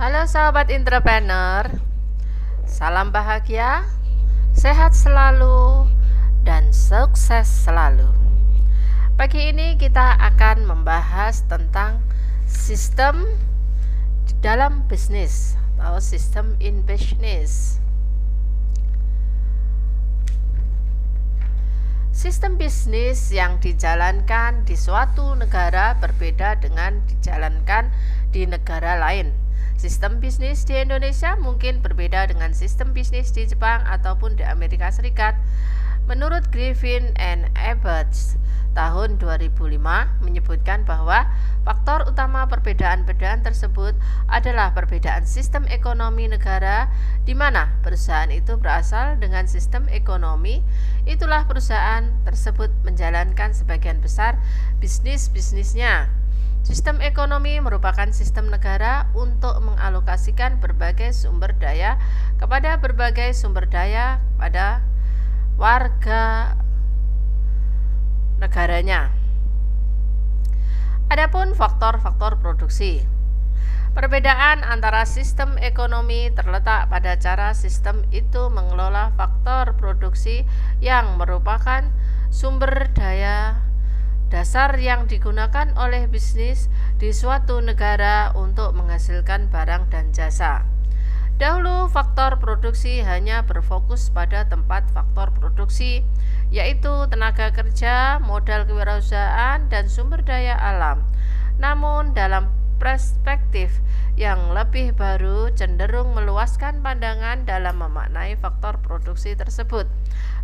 Halo sahabat entrepreneur, salam bahagia, sehat selalu, dan sukses selalu. Pagi ini kita akan membahas tentang sistem di dalam bisnis atau sistem in business. Sistem bisnis yang dijalankan di suatu negara berbeda dengan dijalankan di negara lain. Sistem bisnis di Indonesia mungkin berbeda dengan sistem bisnis di Jepang ataupun di Amerika Serikat. Menurut Griffin and Abbots tahun 2005 menyebutkan bahwa faktor utama perbedaan-perbedaan tersebut adalah perbedaan sistem ekonomi negara di mana perusahaan itu berasal dengan sistem ekonomi. Itulah perusahaan tersebut menjalankan sebagian besar bisnisnya. Sistem ekonomi merupakan sistem negara untuk mengalokasikan berbagai sumber daya kepada berbagai sumber daya pada warga negaranya. Adapun faktor-faktor produksi. Perbedaan antara sistem ekonomi terletak pada cara sistem itu mengelola faktor produksi yang merupakan sumber daya dasar yang digunakan oleh bisnis di suatu negara untuk menghasilkan barang dan jasa. Dahulu faktor produksi hanya berfokus pada tempat faktor produksi, yaitu tenaga kerja, modal kewirausahaan, dan sumber daya alam. Namun dalam perspektif yang lebih baru cenderung meluaskan pandangan dalam memaknai faktor produksi tersebut.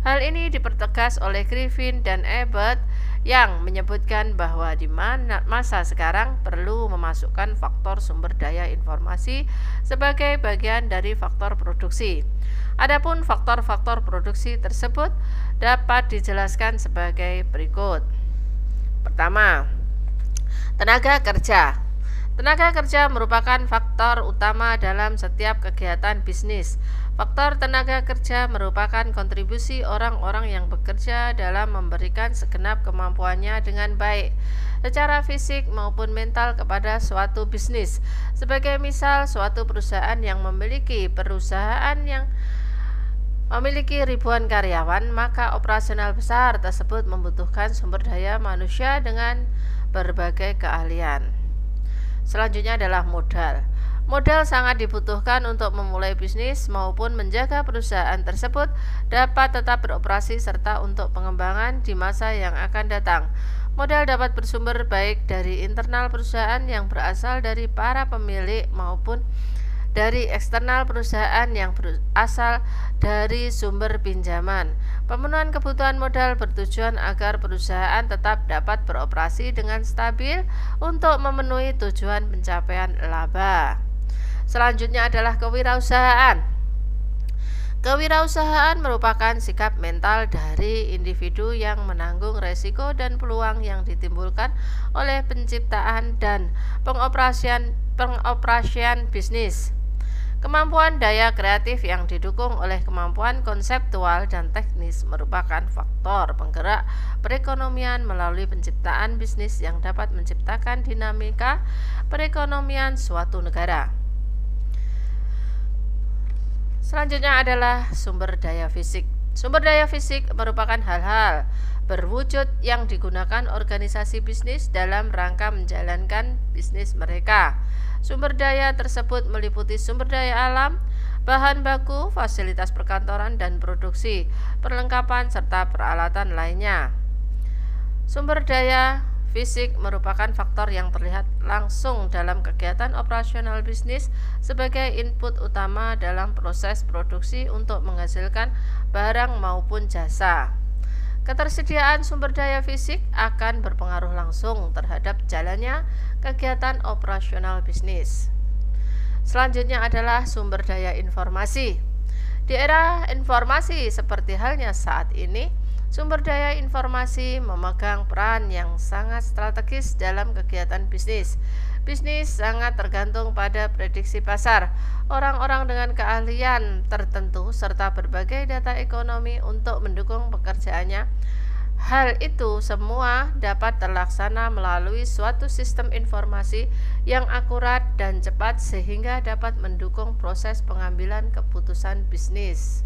Hal ini dipertegas oleh Griffin dan Abbott yang menyebutkan bahwa di masa sekarang perlu memasukkan faktor sumber daya informasi sebagai bagian dari faktor produksi. Adapun faktor-faktor produksi tersebut dapat dijelaskan sebagai berikut. Pertama, tenaga kerja. Tenaga kerja merupakan faktor utama dalam setiap kegiatan bisnis. Faktor tenaga kerja merupakan kontribusi orang-orang yang bekerja dalam memberikan segenap kemampuannya dengan baik, secara fisik maupun mental kepada suatu bisnis. Sebagai misal, suatu perusahaan yang memiliki ribuan karyawan, maka operasional besar tersebut membutuhkan sumber daya manusia dengan berbagai keahlian. Selanjutnya adalah modal. Modal sangat dibutuhkan untuk memulai bisnis maupun menjaga perusahaan tersebut dapat tetap beroperasi serta untuk pengembangan di masa yang akan datang. Modal dapat bersumber baik dari internal perusahaan yang berasal dari para pemilik maupun dari eksternal perusahaan yang berasal dari sumber pinjaman. Pemenuhan kebutuhan modal bertujuan agar perusahaan tetap dapat beroperasi dengan stabil untuk memenuhi tujuan pencapaian laba. Selanjutnya adalah kewirausahaan. Kewirausahaan merupakan sikap mental dari individu yang menanggung resiko dan peluang yang ditimbulkan oleh penciptaan dan pengoperasian bisnis. Kemampuan daya kreatif yang didukung oleh kemampuan konseptual dan teknis merupakan faktor penggerak perekonomian melalui penciptaan bisnis yang dapat menciptakan dinamika perekonomian suatu negara. Selanjutnya adalah sumber daya fisik. Sumber daya fisik merupakan hal-hal berwujud yang digunakan organisasi bisnis dalam rangka menjalankan bisnis mereka. Sumber daya tersebut meliputi sumber daya alam, bahan baku, fasilitas perkantoran dan produksi, perlengkapan serta peralatan lainnya. Sumber daya fisik merupakan faktor yang terlihat langsung dalam kegiatan operasional bisnis sebagai input utama dalam proses produksi untuk menghasilkan barang maupun jasa. Ketersediaan sumber daya fisik akan berpengaruh langsung terhadap jalannya kegiatan operasional bisnis. Selanjutnya adalah sumber daya informasi. Di era informasi seperti halnya saat ini, sumber daya informasi memegang peran yang sangat strategis dalam kegiatan bisnis. Bisnis sangat tergantung pada prediksi pasar, orang-orang dengan keahlian tertentu, serta berbagai data ekonomi untuk mendukung pekerjaannya. Hal itu semua dapat terlaksana melalui suatu sistem informasi yang akurat dan cepat sehingga dapat mendukung proses pengambilan keputusan bisnis.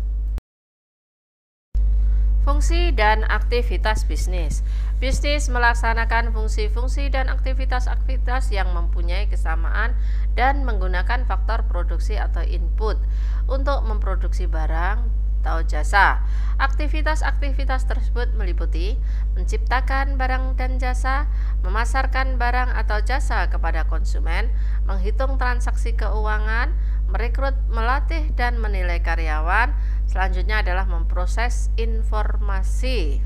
Fungsi dan aktivitas bisnis. Bisnis melaksanakan fungsi-fungsi dan aktivitas-aktivitas yang mempunyai kesamaan dan menggunakan faktor produksi atau input untuk memproduksi barang atau jasa. Aktivitas-aktivitas tersebut meliputi menciptakan barang dan jasa, memasarkan barang atau jasa kepada konsumen, menghitung transaksi keuangan, merekrut, melatih, dan menilai karyawan. Selanjutnya adalah memproses informasi.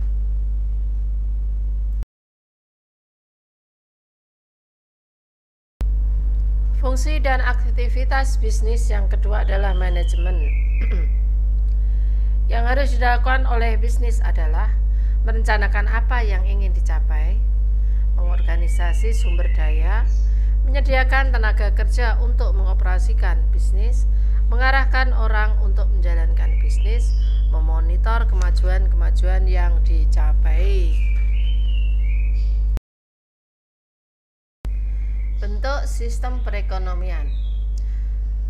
Fungsi dan aktivitas bisnis yang kedua adalah manajemen. Yang harus dilakukan oleh bisnis adalah merencanakan apa yang ingin dicapai, mengorganisasi sumber daya, menyediakan tenaga kerja untuk mengoperasikan bisnis, mengarahkan orang untuk menjalankan bisnis, memonitor kemajuan-kemajuan yang dicapai. Bentuk sistem perekonomian.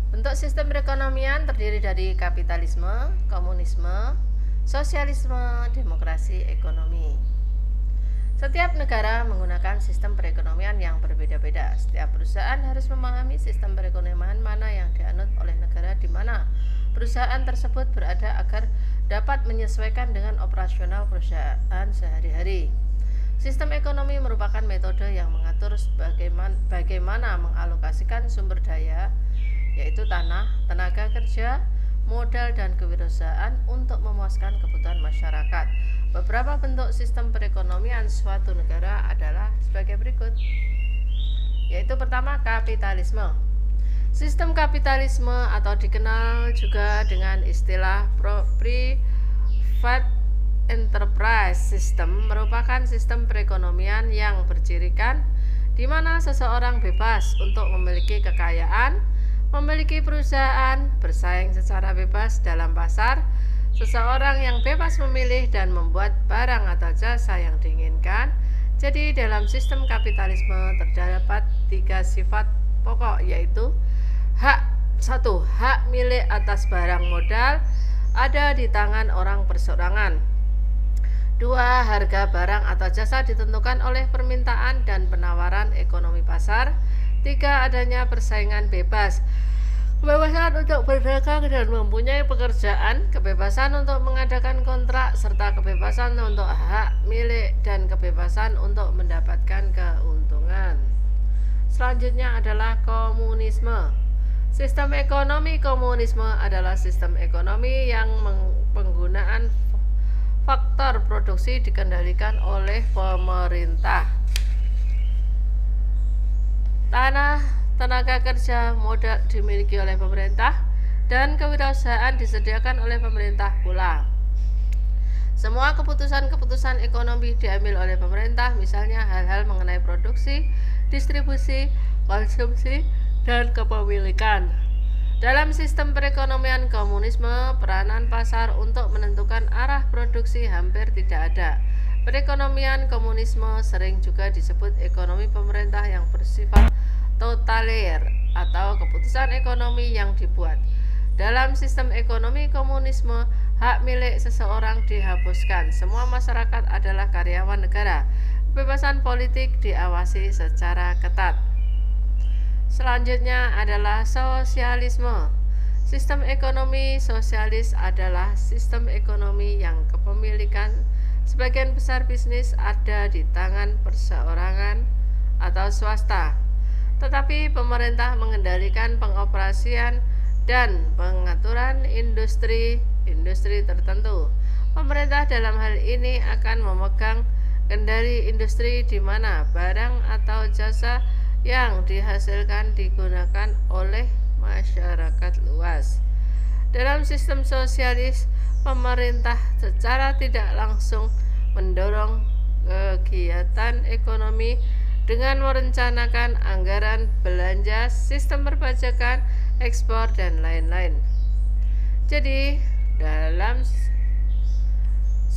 Bentuk sistem perekonomian terdiri dari kapitalisme, komunisme, sosialisme, demokrasi, ekonomi. Setiap negara menggunakan sistem perekonomian yang berbeda-beda. Setiap perusahaan harus memahami sistem perekonomian mana yang dianut oleh negara di mana perusahaan tersebut berada agar dapat menyesuaikan dengan operasional perusahaan sehari-hari. Sistem ekonomi merupakan metode yang mengatur bagaimana mengalokasikan sumber daya, yaitu tanah, tenaga kerja, modal, dan kewirausahaan untuk memuaskan kebutuhan masyarakat. Beberapa bentuk sistem perekonomian suatu negara adalah sebagai berikut, yaitu pertama, kapitalisme. Sistem kapitalisme atau dikenal juga dengan istilah private enterprise system merupakan sistem perekonomian yang bercirikan di mana seseorang bebas untuk memiliki kekayaan, memiliki perusahaan, bersaing secara bebas dalam pasar. Seseorang yang bebas memilih dan membuat barang atau jasa yang diinginkan. Jadi dalam sistem kapitalisme terdapat 3 sifat pokok, yaitu hak milik atas barang modal ada di tangan orang perseorangan. 2. Harga barang atau jasa ditentukan oleh permintaan dan penawaran ekonomi pasar. 3. Adanya persaingan bebas. Kebebasan untuk berdagang dan mempunyai pekerjaan, kebebasan untuk mengadakan kontrak, serta kebebasan untuk hak milik dan kebebasan untuk mendapatkan keuntungan. Selanjutnya adalah komunisme. Sistem ekonomi komunisme adalah sistem ekonomi yang penggunaan faktor produksi dikendalikan oleh pemerintah. Tanah, tenaga kerja, modal dimiliki oleh pemerintah, dan kewirausahaan disediakan oleh pemerintah pula. Semua keputusan-keputusan ekonomi diambil oleh pemerintah, misalnya hal-hal mengenai produksi, distribusi, konsumsi, dan kepemilikan. Dalam sistem perekonomian komunisme, peranan pasar untuk menentukan arah produksi hampir tidak ada. Perekonomian komunisme sering juga disebut ekonomi pemerintah yang bersifat totaliter atau keputusan ekonomi yang dibuat. Dalam sistem ekonomi komunisme, hak milik seseorang dihapuskan. Semua masyarakat adalah karyawan negara. Kebebasan politik diawasi secara ketat. Selanjutnya adalah sosialisme. Sistem ekonomi sosialis adalah sistem ekonomi yang kepemilikan sebagian besar bisnis ada di tangan perseorangan atau swasta, tetapi pemerintah mengendalikan pengoperasian dan pengaturan industri tertentu. Pemerintah dalam hal ini akan memegang kendali industri di mana barang atau jasa yang dihasilkan digunakan oleh masyarakat luas. Dalam sistem sosialis, pemerintah secara tidak langsung mendorong kegiatan ekonomi dengan merencanakan anggaran belanja, sistem perpajakan, ekspor, dan lain-lain. Jadi, dalam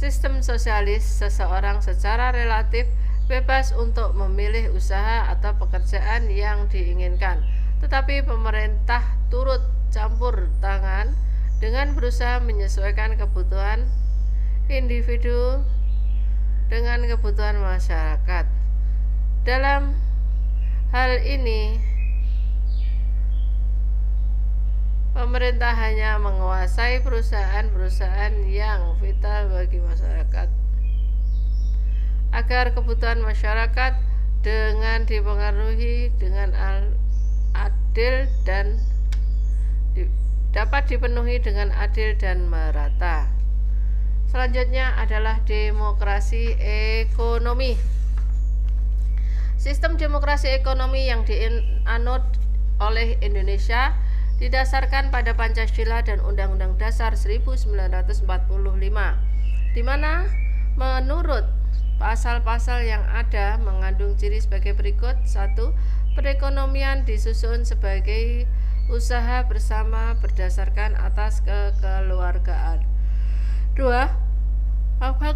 sistem sosialis, seseorang secara relatif bebas untuk memilih usaha atau pekerjaan yang diinginkan, tetapi pemerintah turut campur tangan dengan berusaha menyesuaikan kebutuhan individu dengan kebutuhan masyarakat. Dalam hal ini, pemerintah hanya menguasai perusahaan-perusahaan yang vital bagi masyarakat agar kebutuhan masyarakat dengan dipengaruhi dengan adil dan dapat dipenuhi dengan adil dan merata. Selanjutnya adalah demokrasi ekonomi. Sistem demokrasi ekonomi yang dianut oleh Indonesia didasarkan pada Pancasila dan Undang-Undang Dasar 1945, di mana menurut pasal-pasal yang ada mengandung ciri sebagai berikut. 1. Perekonomian disusun sebagai usaha bersama berdasarkan atas kekeluargaan. 2.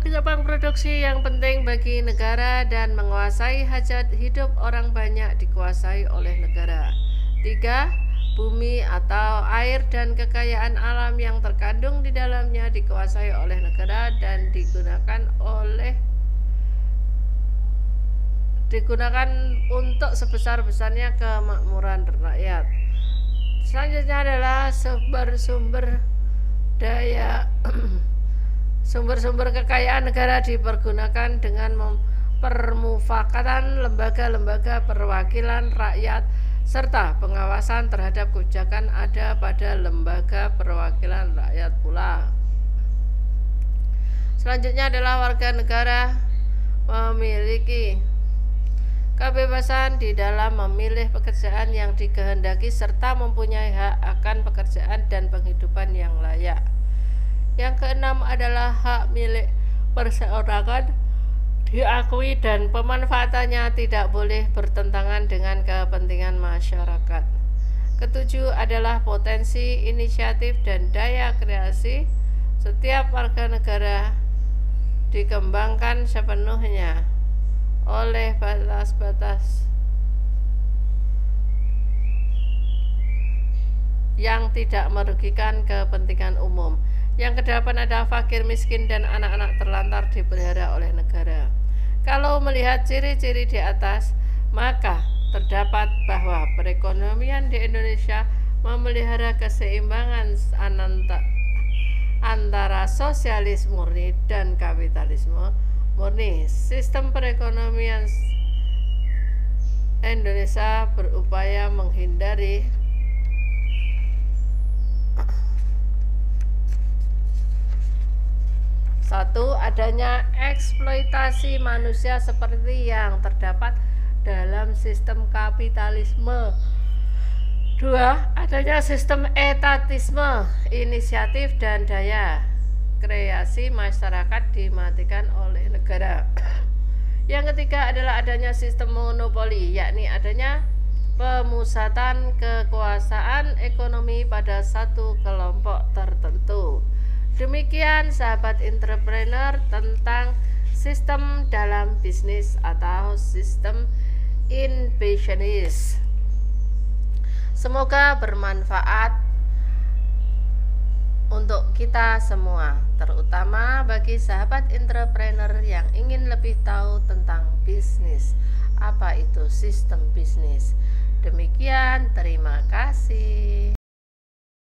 Cabang produksi yang penting bagi negara dan menguasai hajat hidup orang banyak dikuasai oleh negara. 3. Bumi atau air dan kekayaan alam yang terkandung di dalamnya dikuasai oleh negara dan digunakan untuk sebesar-besarnya kemakmuran rakyat. Selanjutnya adalah sumber-sumber kekayaan negara dipergunakan dengan permufakatan lembaga-lembaga perwakilan rakyat serta pengawasan terhadap kebijakan ada pada lembaga perwakilan rakyat pula. Selanjutnya adalah warga negara memiliki kebebasan di dalam memilih pekerjaan yang dikehendaki serta mempunyai hak akan pekerjaan dan penghidupan yang layak. Yang keenam adalah hak milik perseorangan diakui dan pemanfaatannya tidak boleh bertentangan dengan kepentingan masyarakat. Ketujuh adalah potensi, inisiatif, dan daya kreasi setiap warga negara dikembangkan sepenuhnya oleh batas-batas yang tidak merugikan kepentingan umum. Yang kedelapan adalah fakir, miskin, dan anak-anak terlantar dipelihara oleh negara. Kalau melihat ciri-ciri di atas, maka terdapat bahwa perekonomian di Indonesia memelihara keseimbangan antara sosialis murni dan kapitalisme murni. Sistem perekonomian Indonesia berupaya menghindari satu, adanya eksploitasi manusia seperti yang terdapat dalam sistem kapitalisme. Dua, adanya sistem etatisme, inisiatif dan daya kreasi masyarakat dimatikan oleh negara. Yang ketiga adalah adanya sistem monopoli, yakni adanya pemusatan kekuasaan ekonomi pada satu kelompok tertentu. Demikian sahabat entrepreneur tentang sistem dalam bisnis atau sistem in business. Semoga bermanfaat untuk kita semua, terutama bagi sahabat entrepreneur yang ingin lebih tahu tentang bisnis. Apa itu sistem bisnis? Demikian, terima kasih.